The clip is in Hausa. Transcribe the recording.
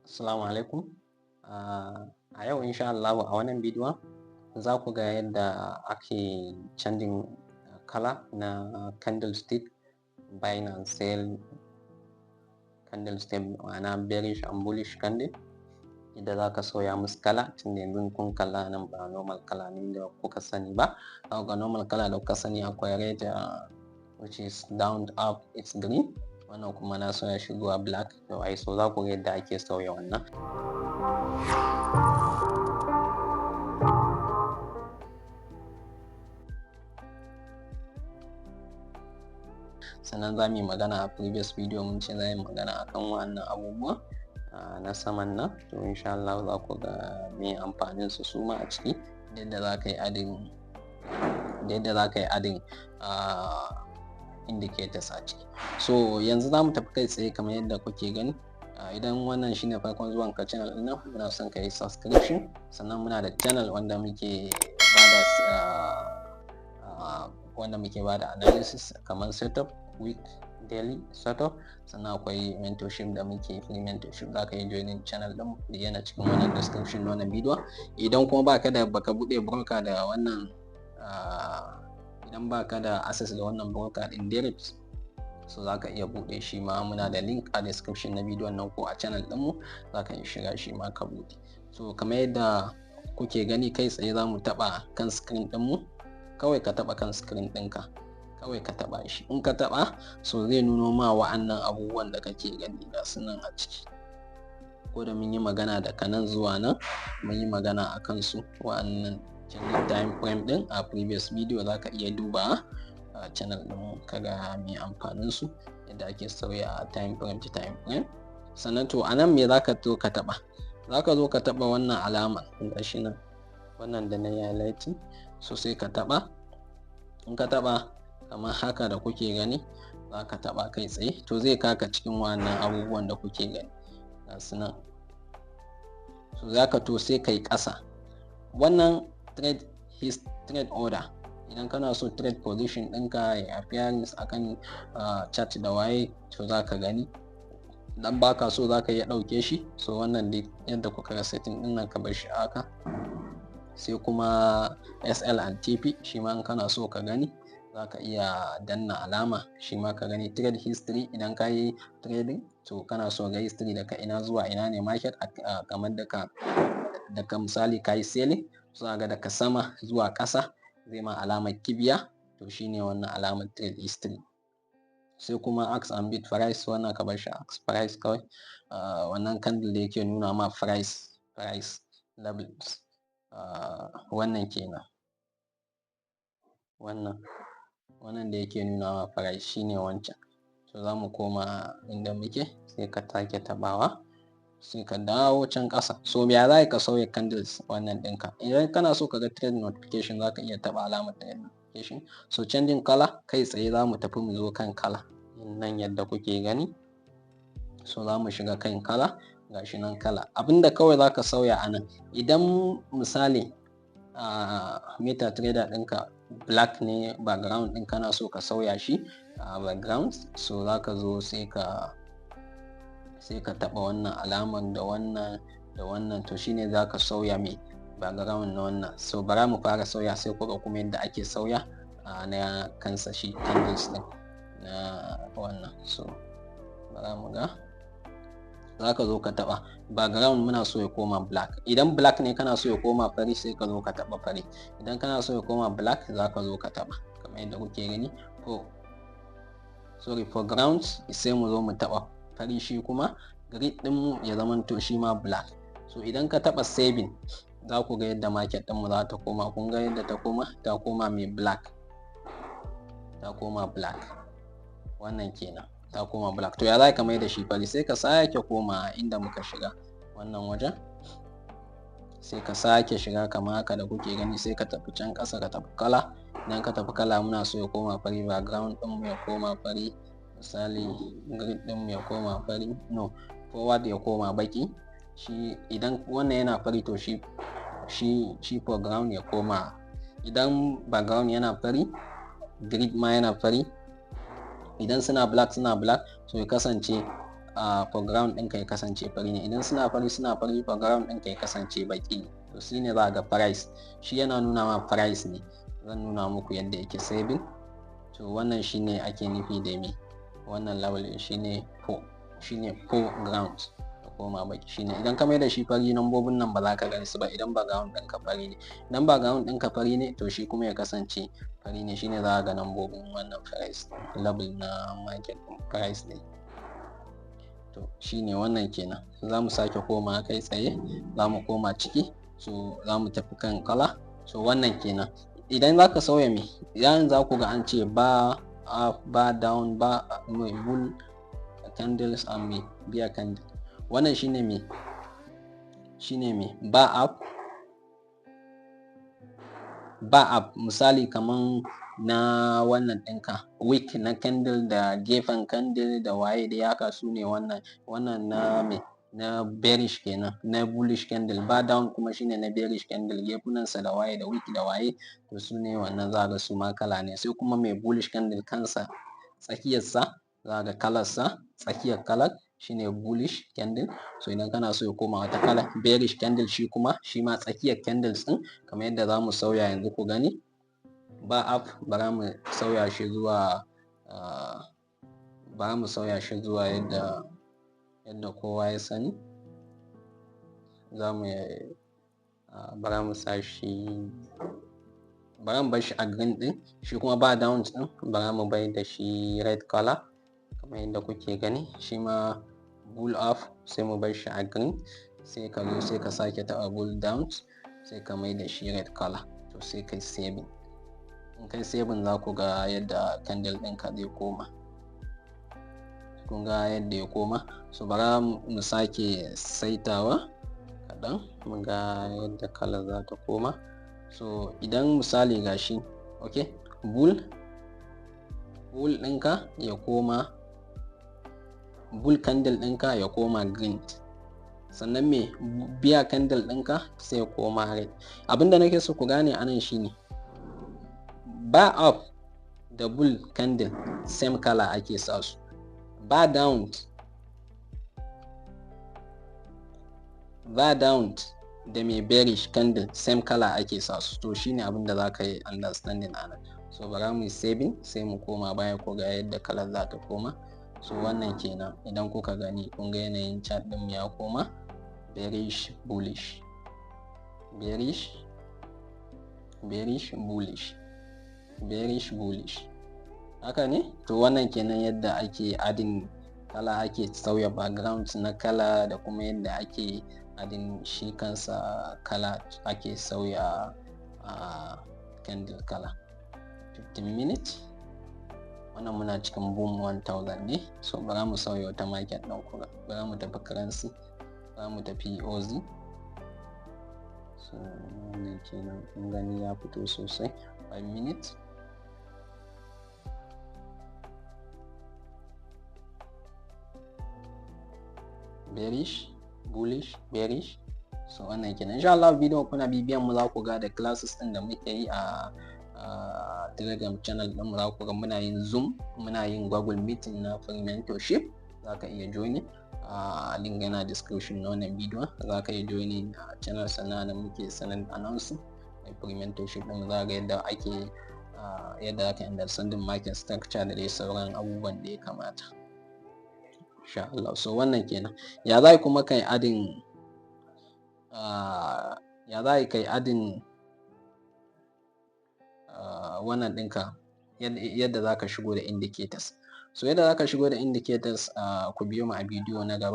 Assalamu alaikum. A yau insha Allah a wannan bidiyon za ku ga yadda ake canjin kala na candlestick, buying and sell candlestick, ma'ana bearish and bullish candle, yadda za ka sauya musu kala. Tunda yanzu kun kalla nan ba normal kala ne da kuka sani ba. Za ku ga normal kala da kuka sani akwai red, which is down up, it's green. Wannan kuma na sauya shi zuwa black da white, so za ku ga yadda ake sauya wannan. Sannan za mu yi magana a previous video, mun ce za mu yi magana akan wannan abubuwa na saman nan, to insha Allah za ku ga me amfanin su suma a ciki, da yadda za ka yi adding indicators a ciki. So yanzu za mu tafi kai tsaye kamar yadda kuke gani. Idan wannan shine farkon zuwan ka channel ɗin nan, muna son ka yi subscription. Sannan muna da channel wanda muke bada analysis kamar setup, week, daily setup. Sannan akwai mentorship da muke free mentorship, za ka yi joining channel ɗin da yana cikin wannan description na wannan bidiyo. Idan kuma baka buɗe broker da wannan idan baka da access da wannan broker ɗin Deriv, so za ka iya buɗe shi ma. Muna da link a description na bidiyon nan ko a channel ɗinmu, za ka iya shiga shi ma ka buɗe. So kamar yadda kuke gani kai tsaye za mu taɓa kan screen ɗinmu. Kawai ka taɓa kan screen ɗinka, kawai ka taɓa shi. In ka taɓa, so zai nuno ma wa'annan abubuwan da kake gani ga su nan a ciki. Ko da mun yi magana daga nan zuwa nan, mun yi magana a kansu wa'annan canjin time frame ɗin a previous video. Za ka iya duba a channel ɗin ka ga me amfanin su, yadda ake sauya time frame to time frame. Sannan to a nan me za ka zo ka taɓa? Za ka zo ka taɓa wannan alama gashi nan, wannan da na yi highlighting, so sai ka taɓa. In ka taɓa kamar haka da kuke gani, za ka taɓa kai tsaye, to zai kaka cikin wannan abubuwan da kuke gani ga su nan. So za ka to sai kai ƙasa. Wannan trade order, idan kana so trade position ɗinka ya appearance akan chart da waye, to za ka gani. Dan baka so za ka iya ɗauke shi. So wannan dai yadda kuka ga setting ɗin nan, ka bar shi haka. Sai kuma SL and TP, shi ma in kana so ka gani, za ka iya danna alama shi ma ka gani. Trade history, idan ka yi trading, to kana so ga history daga ina zuwa ina ne market, kamar daga misali ka yi selling, so ga daga sama zuwa ƙasa zai ma alamar kibiya, to shine wannan alamar trade history. Sai kuma ask and bid price, wannan ka bar shi ask price kawai. Wannan candle da yake nuna ma price levels, wannan kenan. Wannan da yake nuna ma price shine wancan. So za mu koma inda muke, sai ka take taɓawa, sai ka dawo can ƙasa. So ya za ka sauya candles wannan ɗinka? Idan kana so ka ga trade notification, za ka iya taɓa alamar trade notification. So canjin kala, kai tsaye za mu tafi mu zo kan kala nan yadda kuke gani. So za mu shiga kan kala, gashi nan kala. Abinda kawai za ka sauya a nan, idan misali MetaTrader ɗinka black ne background ɗin, kana so ka sauya shi background, so za ka zo sai ka taɓa wannan alamar da wannan, to shine za ka sauya mai background na wannan. So bara mu fara sauya, sai kuga kuma yadda ake sauya na kansa shi candles ɗin na wannan. So bara mu ga, za ka zo ka taɓa background, muna so ya koma black. Idan black ne kana so ya koma fari, sai ka zo ka taɓa fari. Idan kana so ya koma black, za ka zo ka taɓa kamar yadda kuke gani. For ground, sai mu zo mu taɓa fari, shi kuma grid ɗinmu ya zamanto shi ma black. So idan ka taɓa saving, za ku ga yadda market ɗinmu za ta koma. Kun ga yadda ta koma mai black, ta koma black. Wannan kenan, ta koma black. To ya za ka mai da shi fari? Sai ka sake koma inda muka shiga wannan wajen, sai ka sake shiga kamar haka da kuke gani, sai ka tafi can ƙasa, ka tafi kala. Idan ka tafi kala, muna so ya koma fari, background ɗinmu ya koma fari, misali grid ɗinmu ya koma fari, no, forward ya koma baki. Shi idan wannan yana fari, to shi foreground ya koma. Idan background yana fari, grid ma yana fari. Idan suna black, so ya kasance foreground ɗinka ya kasance fari ne. Idan suna fari foreground ɗinka ya kasance baki ne. To shine za ga price, shi yana nuna ma price ne. Zan nuna muku yadda yake saving. To wannan shine ake nufi da me, wannan level shine foreground da koma baki shine. Idan ka mai da shi fari nambobin nan ba za ka gani su ba idan background ɗinka fari ne. Idan background ɗinka fari ne to shi kuma ya kasance fari ne, shine za ka ga nambobin wannan price level na market price ne. To shine wannan kenan. Za mu sake koma kai tsaye, za mu koma ciki. So za mu tafi kan kala. So wannan kenan. Idan za ka sauya me, yayin za ku ga an ce bar up, bar down, bar bull candles and me bear candle. Wannan shine me, bar up, misali kaman na wannan ɗinka wick na candle da gefen candle da waye dai haka, su ne wannan na me, na bearish kenan, na bullish candle. Bar down kuma shine na bearish candle, gefunansa da waye da wick da waye, to su ne wannan za ga su ma kala ne. Sai kuma mai bullish candle kansa tsakiyarsa za ga kalarsa, tsakiyar kalar shine bullish candle. So idan kana so ya koma wata kala bearish candle, shi kuma shi ma tsakiyar candles ɗin kamar yadda za mu sauya yanzu ku gani. Bar up bara mu sauya shi zuwa yadda kowa ya sani. Za mu bara mu sa shi, bara mu bar shi a green ɗin. Shi kuma bar down ɗin bara mu bai da shi red color kamar yadda kuke gani. Shi ma bull up sai mu bar shi a green, sai ka zo sai ka sake taɓa bull down sai ka mai da shi red color. To sai kai saving. In kai saving za ku ga yadda candle ɗinka zai koma. Kun ga yadda ya koma. So bara mu sake saitawa kaɗan mu ga yadda kala za ta koma. So idan misali gashi okay, bull ɗinka ya koma, bull candle ɗinka ya koma green, sannan me bear candle ɗinka sai ya koma red. Abinda nake so ku gane anan shine bar up da bull candle same color ake sa su. Bar down da mai bearish candle same color ake sa su. To shine abinda za ka yi understanding anan. So bara mu yi saving sai mu koma baya ku ga yadda kalar za ta koma. So wannan kenan. Idan kuka gani kun ga yanayin chart ɗin ya koma bearish bullish, bearish bullish, bearish bullish, haka ne. To wannan kenan yadda ake adding kala, ake sauya background na kala, da kuma yadda ake adding shi kansa kala, ake sauya candle kala. 15 minutes. Wannan muna cikin boom 1000 ne. So bara mu sauya wata market ɗin kuma. Bara mu tafi currency, bara mu tafi OZ. So wannan kenan kun gani ya fito sosai. 5 minutes. Bearish, bullish, bearish. So wannan kenan. Insha Allah bidiyon kuna bibiyan mu za ku ga da classes ɗin da muke yi a Telegram channel ɗin mu. Za ku ga muna yin Zoom, muna yin Google Meeting na free mentorship. Za ka iya joining. Link yana description na wannan bidiyon. Za ka iya joining channel sannan muke sanar announcing free mentorship ɗin. Za ga yadda ake yadda aka understanding market structure da dai sauran abubuwan da ya kamata. Insha Allah. So wannan kenan. Ya za kuma kai adding wannan ɗinka, yadda za ka shigo da indicators. So yadda za ka shigo da indicators ku biyo mu a bidiyo na gaba.